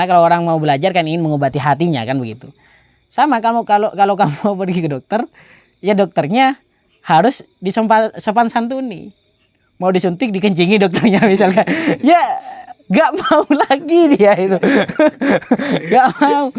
Karena kalau orang mau belajar kan ingin mengobati hatinya kan begitu. Sama kalau kamu mau pergi ke dokter, ya dokternya harus disopan santuni. Mau disuntik dikencingi dokternya misalkan. Ya gak mau lagi dia itu. Gak mau.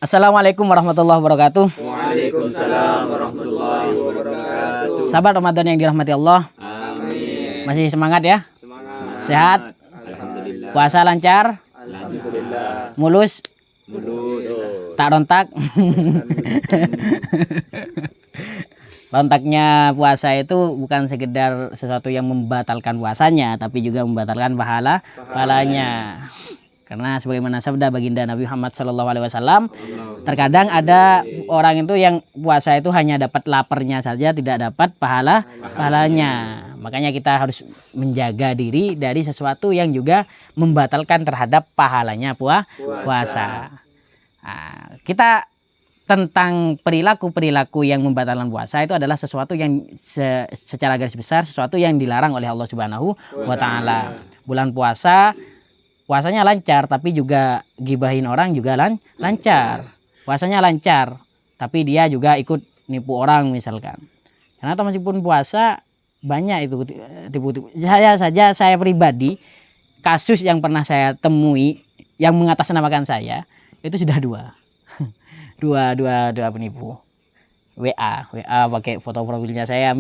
Assalamualaikum warahmatullahi wabarakatuh. Waalaikumsalam warahmatullahi wabarakatuh. Sahabat Ramadan yang dirahmati Allah. Amin. Masih semangat ya? Semangat. Sehat? Alhamdulillah. Puasa lancar? Alhamdulillah. Mulus? Mulus. Tak rontak? Rontaknya puasa itu bukan sekedar sesuatu yang membatalkan puasanya, tapi juga membatalkan pahalanya. Karena sebagaimana sabda baginda Nabi Muhammad SAW, terkadang ada orang itu yang puasa itu hanya dapat laparnya saja, tidak dapat pahalanya. Makanya kita harus menjaga diri dari sesuatu yang juga membatalkan terhadap pahalanya puasa. Nah, kita tentang perilaku-perilaku yang membatalkan puasa itu adalah sesuatu yang secara garis besar sesuatu yang dilarang oleh Allah Subhanahu wa taala. Bulan puasanya lancar, tapi juga gibahin orang juga lancar. Puasanya lancar, tapi dia juga ikut nipu orang misalkan. Karena atau meskipun puasa banyak itu tipu-tipu. Saya pribadi kasus yang pernah saya temui yang mengatasnamakan saya itu sudah dua penipu. WA pakai foto profilnya saya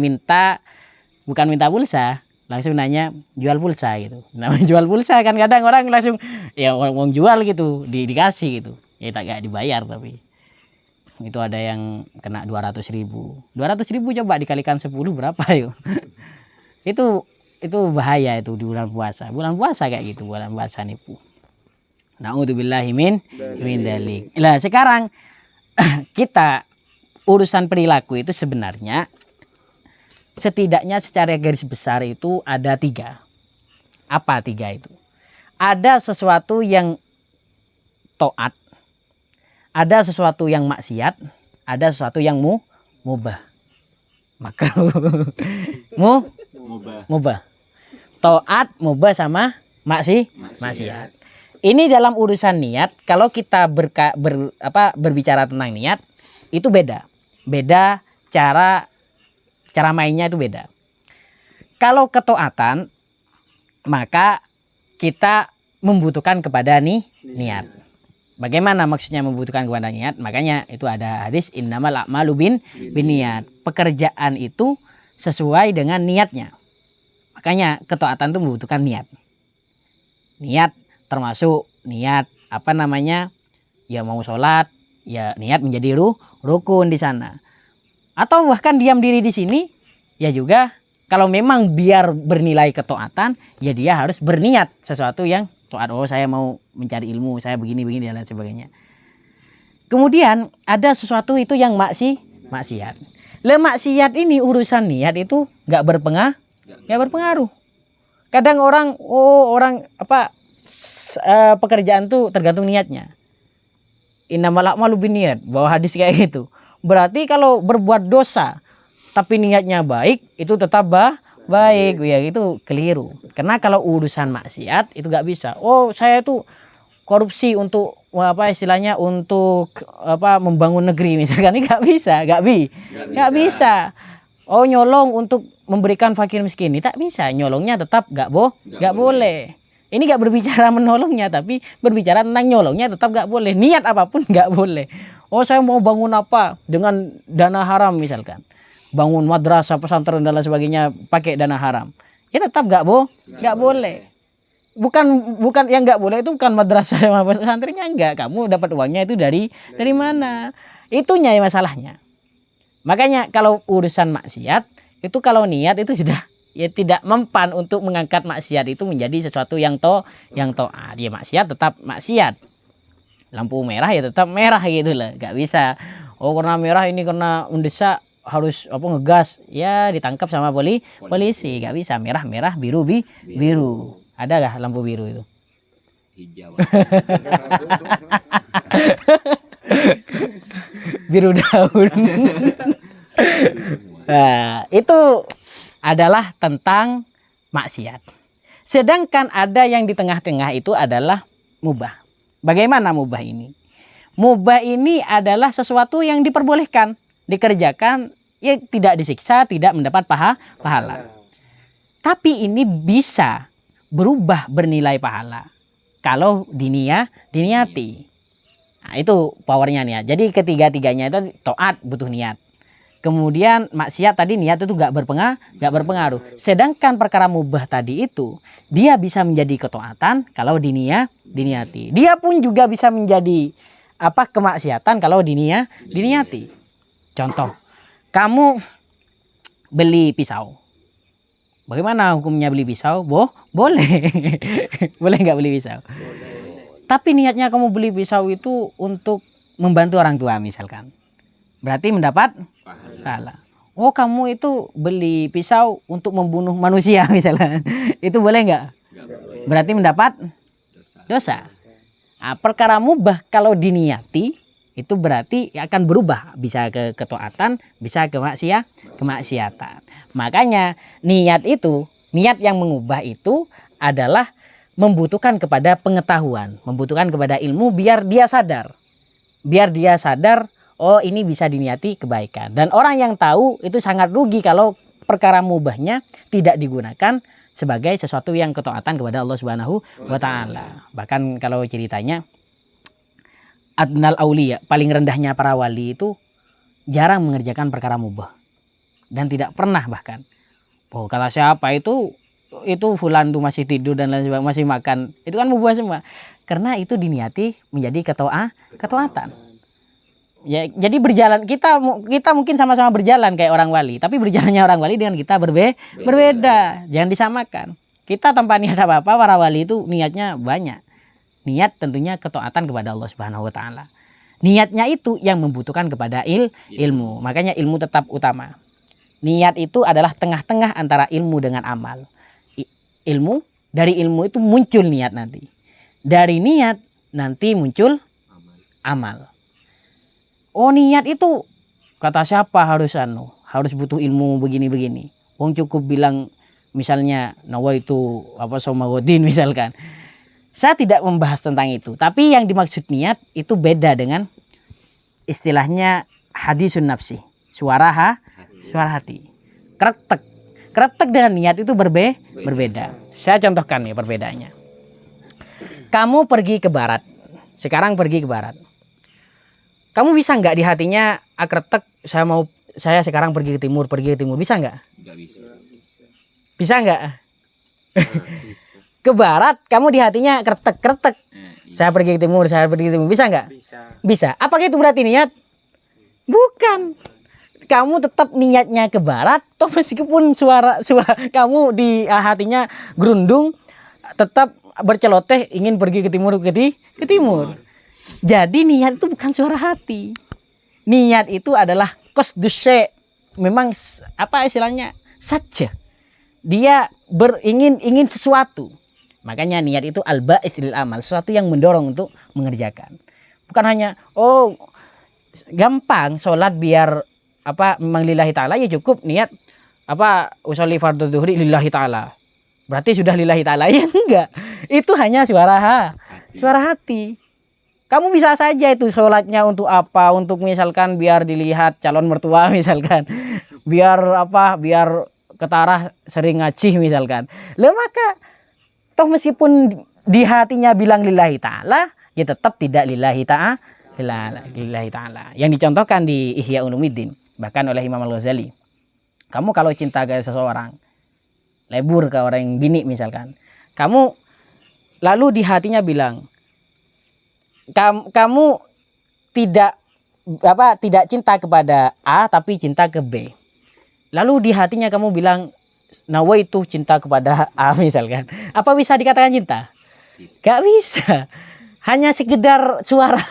bukan minta pulsa, langsung nanya jual pulsa gitu. Namanya jual pulsa kan kadang orang langsung ya mau jual gitu, dikasih gitu. Ya gak dibayar, tapi itu ada yang kena 200.000. 200.000 coba dikalikan 10 berapa yuk. itu bahaya itu di bulan puasa. Bulan puasa kayak gitu, bulan puasa nipu. Na'udzubillahi min dzalik. Lah sekarang kita urusan perilaku itu sebenarnya setidaknya secara garis besar itu ada 3. Apa 3 itu? Ada sesuatu yang taat, ada sesuatu yang maksiat, ada sesuatu yang mubah. Maka mubah. Taat, mubah sama maksiat. Ini dalam urusan niat, kalau kita berbicara tentang niat itu beda cara mainnya itu beda. Kalau ketaatan maka kita membutuhkan kepada niat. Bagaimana maksudnya membutuhkan kepada niat? Makanya itu ada hadis innamal a'malu binniyat. Pekerjaan itu sesuai dengan niatnya. Makanya ketaatan itu membutuhkan niat. Niat termasuk niat ya mau sholat, ya niat menjadi rukun di sana. Atau bahkan diam diri di sini, ya juga kalau memang biar bernilai ketaatan, ya dia harus berniat sesuatu yang taat. Oh saya mau mencari ilmu, saya begini dan lain sebagainya. Kemudian ada sesuatu itu yang maksiat. Maksiat ini urusan niat itu nggak berpengaruh. Kadang orang pekerjaan tuh tergantung niatnya. Innamal a'malu binniyat, bawa hadis kayak gitu. Berarti kalau berbuat dosa tapi niatnya baik itu tetap baik, ya itu keliru. Karena kalau urusan maksiat itu nggak bisa. Oh saya itu korupsi untuk istilahnya untuk membangun negeri misalkan, ini nggak bisa. Oh nyolong untuk memberikan fakir miskin, ini tak bisa. Nyolongnya tetap nggak boleh. Ini gak berbicara menolongnya, tapi berbicara tentang nyolongnya tetap gak boleh. Niat apapun gak boleh. Oh saya mau bangun apa dengan dana haram misalkan. Bangun madrasah, pesantren dan lain sebagainya pakai dana haram. Ya tetap gak boleh. Bukan yang gak boleh itu bukan madrasah sama pesantrennya, enggak. Kamu dapat uangnya itu dari mana? Itunya ya masalahnya. Makanya kalau urusan maksiat, itu kalau niat itu sudah ya tidak mempan untuk mengangkat maksiat itu menjadi sesuatu yang taat. Ya maksiat tetap maksiat. Lampu merah ya tetap merah gitu lah. Gak bisa. Oh karena merah ini karena mendesak harus ngegas. Ya ditangkap sama polisi. Gak bisa. Merah biru biru. Ada gak lampu biru itu? Hijau. Biru daun. Nah, itu adalah tentang maksiat. Sedangkan ada yang di tengah-tengah itu adalah mubah. Bagaimana mubah ini? Mubah ini adalah sesuatu yang diperbolehkan, dikerjakan, ya tidak disiksa, tidak mendapat pahala. Tapi ini bisa berubah bernilai pahala kalau diniati. Nah, itu powernya niat. Jadi ketiga-tiganya itu taat butuh niat. Kemudian maksiat tadi niat itu gak berpengaruh. Sedangkan perkara mubah tadi itu dia bisa menjadi ketaatan kalau diniati. Dia pun juga bisa menjadi kemaksiatan kalau diniati. Contoh, kamu beli pisau. Bagaimana hukumnya beli pisau? Boleh. Boleh nggak beli pisau? Tapi niatnya kamu beli pisau itu untuk membantu orang tua misalkan. Berarti mendapat pahala. Oh, kamu itu beli pisau untuk membunuh manusia misalnya. Itu boleh nggak? Berarti mendapat dosa. Nah, perkara mubah kalau diniati itu berarti akan berubah, bisa ke ketaatan, bisa ke kemaksiatan. Makanya niat yang mengubah itu adalah membutuhkan kepada pengetahuan, membutuhkan kepada ilmu biar dia sadar. Biar dia sadar, oh ini bisa diniati kebaikan. Dan orang yang tahu itu sangat rugi kalau perkara mubahnya tidak digunakan sebagai sesuatu yang ketaatan kepada Allah Subhanahu wa taala. Bahkan kalau ceritanya adnal auliya, paling rendahnya para wali itu jarang mengerjakan perkara mubah. Dan tidak pernah bahkan. Oh, kata siapa itu fulan tuh masih tidur dan lain sebagainya, masih makan. Itu kan mubah semua. Karena itu diniati menjadi ketaatan. Ya, jadi berjalan kita mungkin sama-sama berjalan kayak orang wali, tapi berjalannya orang wali dengan kita berbeda. Jangan disamakan. Kita tanpa niat apa-apa, para wali itu niatnya banyak. Niat tentunya ketaatan kepada Allah Subhanahu wa taala. Niatnya itu yang membutuhkan kepada ilmu. Makanya ilmu tetap utama. Niat itu adalah tengah-tengah antara ilmu dengan amal. Dari ilmu itu muncul niat nanti. Dari niat nanti muncul amal. Oh, niat itu kata siapa harus butuh ilmu begini-begini. Wong cukup bilang misalnya nawaitu saumagodin misalkan. Saya tidak membahas tentang itu, tapi yang dimaksud niat itu beda dengan istilahnya hadisun nafsi, suara hati. Kretek dengan niat itu berbeda. Saya contohkan ya perbedaannya. Kamu pergi ke barat, sekarang pergi ke barat. Kamu bisa nggak di hatinya kretek, saya sekarang pergi ke timur, bisa nggak? Nggak bisa. Bisa nggak? Ke barat, kamu di hatinya kretek. Saya pergi ke timur, bisa nggak? Bisa. Apakah itu berarti niat? Bukan. Kamu tetap niatnya ke barat, toh meskipun suara kamu di hatinya gerundung, tetap berceloteh ingin pergi ke timur, ke timur. Jadi niat itu bukan suara hati. Niat itu adalah qasdus syai'. Memang istilahnya saja. Dia ingin sesuatu. Makanya niat itu al-ba'its lil amal, sesuatu yang mendorong untuk mengerjakan. Bukan hanya gampang sholat biar memang lillahi ta'ala, ya cukup niat usolli fardhu dzuhri lillahi ta'ala. Berarti sudah lillahi ta'ala, ya enggak. Itu hanya suara hati. Kamu bisa saja itu sholatnya untuk apa? Untuk misalkan biar dilihat calon mertua misalkan. Biar ketarah sering ngaji misalkan. Lah maka toh meskipun di hatinya bilang lillahi ta'ala, ya tetap tidak lillahi ta'ala. Yang dicontohkan di Ihya Ulumuddin bahkan oleh Imam Al-Ghazali. Kamu kalau cinta ke seseorang, lebur ke orang bini misalkan. Kamu lalu di hatinya bilang kamu tidak cinta kepada A tapi cinta ke B. Lalu di hatinya kamu bilang nawaitu cinta kepada A misalkan. Apa bisa dikatakan cinta? Gak bisa. Hanya sekedar suara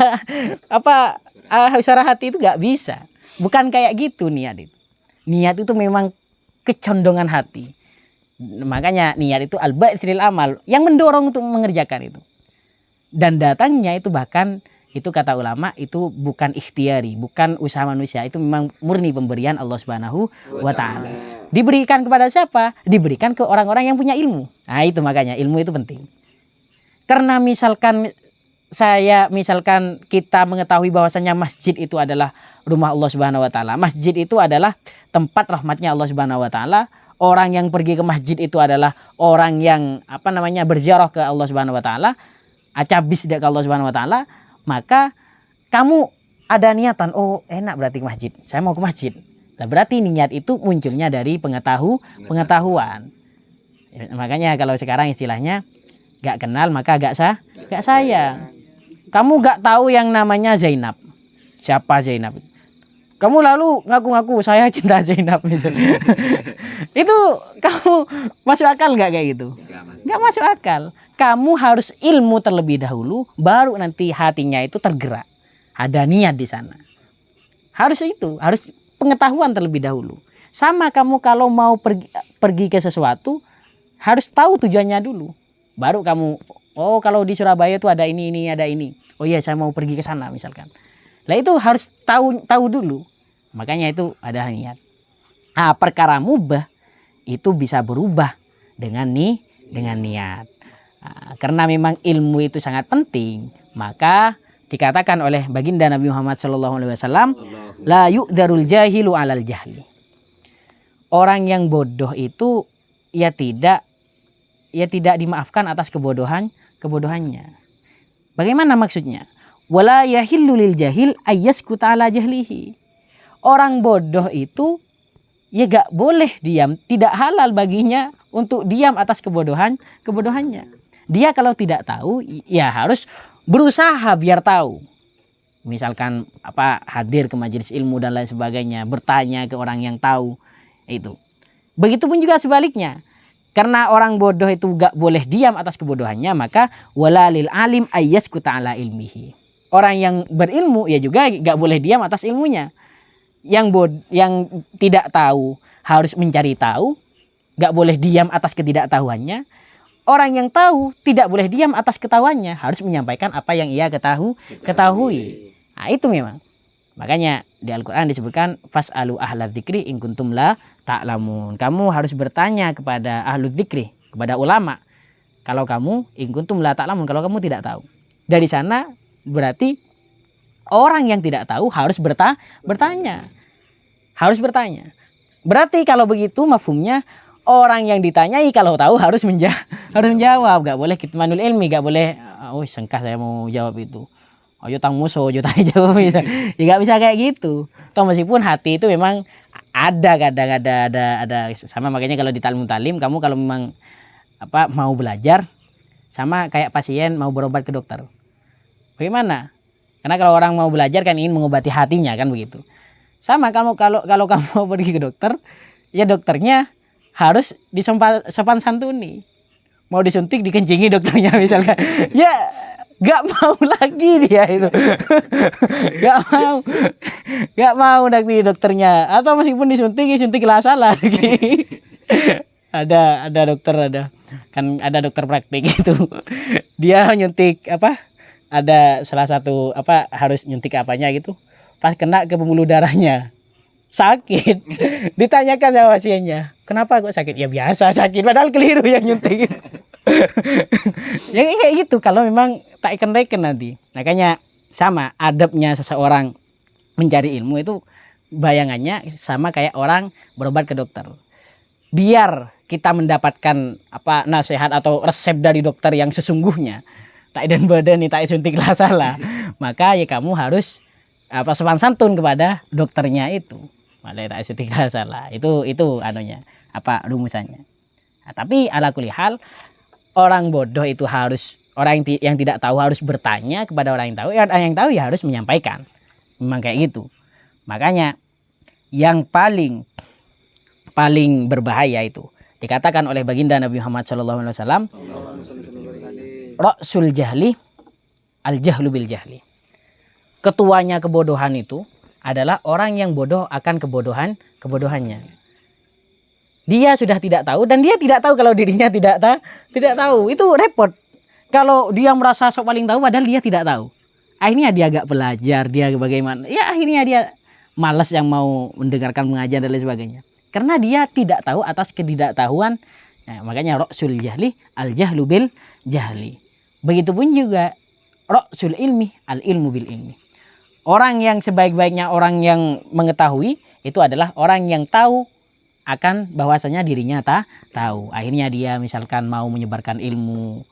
suara hati itu gak bisa. Bukan kayak gitu niat itu. Niat itu memang kecondongan hati. Makanya niat itu al-ba'its lil amal, yang mendorong untuk mengerjakan itu. Dan datangnya itu bahkan itu kata ulama itu bukan ikhtiari, bukan usaha manusia, itu memang murni pemberian Allah Subhanahu wa taala. Diberikan kepada siapa? Diberikan ke orang-orang yang punya ilmu. Nah, itu makanya ilmu itu penting. Karena misalkan kita mengetahui bahwasanya masjid itu adalah rumah Allah Subhanahu wa taala. Masjid itu adalah tempat rahmatnya Allah Subhanahu wa taala. Orang yang pergi ke masjid itu adalah orang yang berziarah ke Allah Subhanahu wa taala, acabis ke Allah Subhanahu wa taala. Maka kamu ada niatan, oh enak berarti ke masjid, saya mau ke masjid. Nah, berarti niat itu munculnya dari pengetahuan. Makanya kalau sekarang istilahnya gak kenal maka gak sayang. Kamu gak tahu yang namanya Zainab. Siapa Zainab? Kamu lalu ngaku-ngaku saya cinta Zainab misalnya. Itu kamu masuk akal gak kayak gitu? Gak masuk akal. Kamu harus ilmu terlebih dahulu, baru nanti hatinya itu tergerak. Ada niat di sana. Harus pengetahuan terlebih dahulu. Sama kamu kalau mau pergi ke sesuatu, harus tahu tujuannya dulu. Baru kamu, oh kalau di Surabaya itu ada ini, ada ini. Oh iya saya mau pergi ke sana misalkan. Lah itu harus tahu dulu. Makanya itu ada niat. Nah, perkara mubah itu bisa berubah dengan niat. Nah, karena memang ilmu itu sangat penting, maka dikatakan oleh baginda Nabi Muhammad SAW, la yu'darul jahilu alal jahli. Orang yang bodoh itu ya tidak dimaafkan atas kebodohannya. Bagaimana maksudnya? Wala yahillu lil jahil ayyaskuta ala jahlihi. Orang bodoh itu ya gak boleh diam, tidak halal baginya untuk diam atas kebodohannya. Dia kalau tidak tahu ya harus berusaha biar tahu. Misalkan hadir ke majelis ilmu dan lain sebagainya, bertanya ke orang yang tahu itu. Begitupun juga sebaliknya. Karena orang bodoh itu gak boleh diam atas kebodohannya, maka walalil alim ayyaskuta ala ilmihi. Orang yang berilmu ya juga gak boleh diam atas ilmunya. Yang tidak tahu harus mencari tahu, gak boleh diam atas ketidaktahuannya. Orang yang tahu tidak boleh diam atas ketahuannya, harus menyampaikan apa yang ia ketahui. Nah, itu memang. Makanya di Al-Qur'an disebutkan fas'alu ahlal dzikri in kuntum la ta'lamun. Kamu harus bertanya kepada ahlul dzikri, kepada ulama. Kalau kamu in kuntum la ta'lamun, kalau kamu tidak tahu. Dari sana berarti orang yang tidak tahu harus bertanya. Harus bertanya. Berarti kalau begitu mafhumnya orang yang ditanyai kalau tahu harus menjawab. Gak boleh kitmanul ilmi, gak boleh sengkah saya mau jawab itu. Ayo tang musuh, ayo tanya jawab. Ya gak bisa kayak gitu. Toh meskipun hati itu memang ada sama, makanya kalau di talim kamu kalau memang mau belajar sama kayak pasien mau berobat ke dokter. Bagaimana? Karena kalau orang mau belajar kan ingin mengobati hatinya kan begitu. Sama kalau kamu mau pergi ke dokter, ya dokternya harus sopan santuni. Mau disuntik dikencingi dokternya misalkan. Ya gak mau lagi dia itu. Gak mau nanti dokternya. Atau meskipun disuntik lah salah. ada dokter kan ada dokter praktik itu. Dia nyuntik ada salah satu harus nyuntik apanya gitu. Pas kena ke pembuluh darahnya. Sakit. Ditanyakan sama pasiennya, kenapa kok sakit? Ya biasa sakit, padahal keliru yang nyuntik. Ya kayak gitu kalau memang tak ikan nanti. Makanya sama adabnya seseorang mencari ilmu itu bayangannya sama kayak orang berobat ke dokter. Biar kita mendapatkan nasihat atau resep dari dokter yang sesungguhnya. Tak dan badan tak suntik lah salah. Maka ya kamu harus sopan santun kepada dokternya itu. Malah tak suntik lah salah. Itu anunya rumusannya. Nah, tapi ala kulli hal orang bodoh itu harus, orang yang tidak tahu harus bertanya kepada orang yang tahu. Orang yang tahu ya harus menyampaikan. Memang kayak gitu. Makanya yang paling berbahaya itu dikatakan oleh baginda Nabi Muhammad SAW, Ra'sul jahli al-jahlu bil jahli. Ketuanya kebodohan itu adalah orang yang bodoh akan kebodohannya. Dia sudah tidak tahu dan dia tidak tahu kalau dirinya tidak tahu. Itu repot. Kalau dia merasa sok paling tahu padahal dia tidak tahu. Akhirnya dia agak belajar, dia bagaimana. Ya akhirnya dia malas yang mau mendengarkan pengajian dan lain sebagainya. Karena dia tidak tahu atas ketidaktahuan. Nah, makanya ra'sul jahli al-jahlu bil jahli. Begitupun juga ra'sul ilmi al-ilmu bil ilmi. Orang yang sebaik-baiknya orang yang mengetahui itu adalah orang yang tahu akan bahwasanya dirinya tahu. Akhirnya dia misalkan mau menyebarkan ilmu,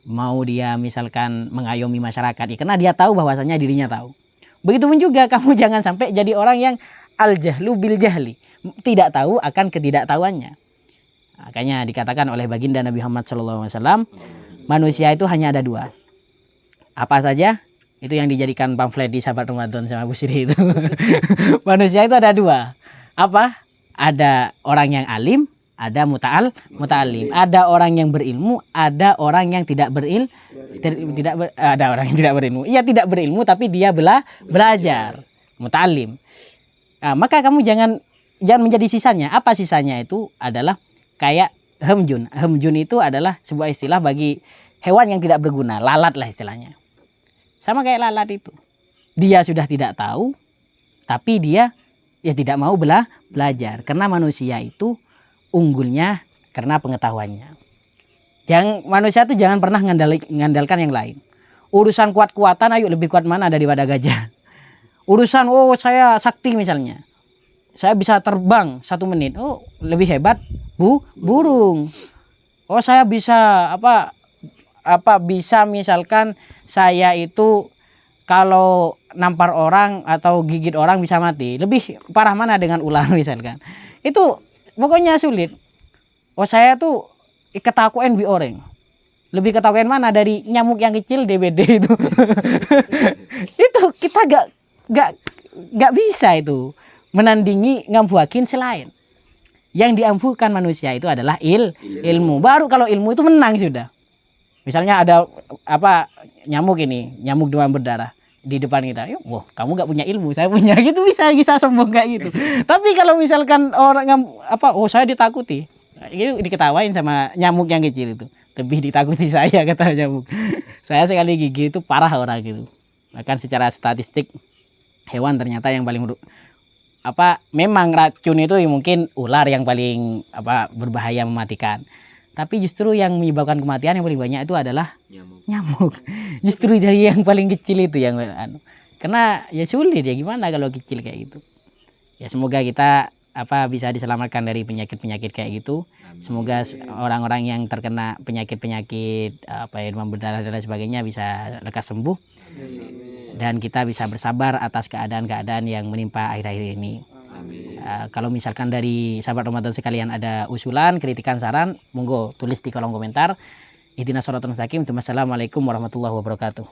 mau dia misalkan mengayomi masyarakat, ya karena dia tahu bahwasanya dirinya tahu. Begitupun juga kamu jangan sampai jadi orang yang al-jahlu bil jahli, tidak tahu akan ketidaktahuannya. Makanya dikatakan oleh baginda Nabi Muhammad SAW, manusia itu hanya ada dua. Apa saja? Itu yang dijadikan pamflet di Sahabat Ramadan sama Bu Sri itu. Manusia itu ada dua. Apa? Ada orang yang alim, ada muta'alim. Ada orang yang berilmu, ada orang yang tidak ada orang yang tidak berilmu. Iya, tidak berilmu tapi dia belajar. Muta'alim. Nah, maka kamu jangan menjadi sisanya. Apa sisanya itu adalah kayak hemjun. Hemjun itu adalah sebuah istilah bagi hewan yang tidak berguna, lalat lah istilahnya. Sama kayak lalat itu. Dia sudah tidak tahu, tapi dia ya tidak mau belajar. Karena manusia itu unggulnya karena pengetahuannya. Manusia itu jangan pernah mengandalkan yang lain. Urusan kuat-kuatan, ayo lebih kuat mana daripada gajah. Urusan, oh saya sakti misalnya. Saya bisa terbang 1 menit. Oh lebih hebat burung. Oh saya bisa bisa misalkan saya itu kalau nampar orang atau gigit orang bisa mati. Lebih parah mana dengan ular misalkan. Itu pokoknya sulit. Oh saya tuh ketakuan bi orang. Lebih ketakuan mana dari nyamuk yang kecil DBD itu. Itu kita gak bisa itu menandingi ngambuakin selain. Yang diampuhkan manusia itu adalah ilmu. Baru kalau ilmu itu menang sudah. Misalnya ada nyamuk demam berdarah di depan kita. Wah, kamu gak punya ilmu, saya punya, gitu bisa sombong kayak gitu. Tapi kalau misalkan orang saya ditakuti, itu diketawain sama nyamuk yang kecil itu. Lebih ditakuti saya, kata nyamuk. Saya sekali gigi itu parah orang gitu. Bahkan secara statistik hewan ternyata yang paling memang racun itu mungkin ular yang paling berbahaya mematikan. Tapi justru yang menyebabkan kematian yang paling banyak itu adalah nyamuk. Justru dari yang paling kecil itu yang karena ya sulit ya, gimana kalau kecil kayak gitu. Ya semoga kita bisa diselamatkan dari penyakit-penyakit kayak gitu. Semoga orang-orang yang terkena penyakit-penyakit demam berdarah dan lain sebagainya bisa lekas sembuh. Dan kita bisa bersabar atas keadaan-keadaan yang menimpa akhir-akhir ini. Kalau misalkan dari sahabat Ramadan sekalian ada usulan, kritikan, saran, monggo tulis di kolom komentar. Ihdinas shiratal mustaqim. Wassalamualaikum warahmatullahi wabarakatuh.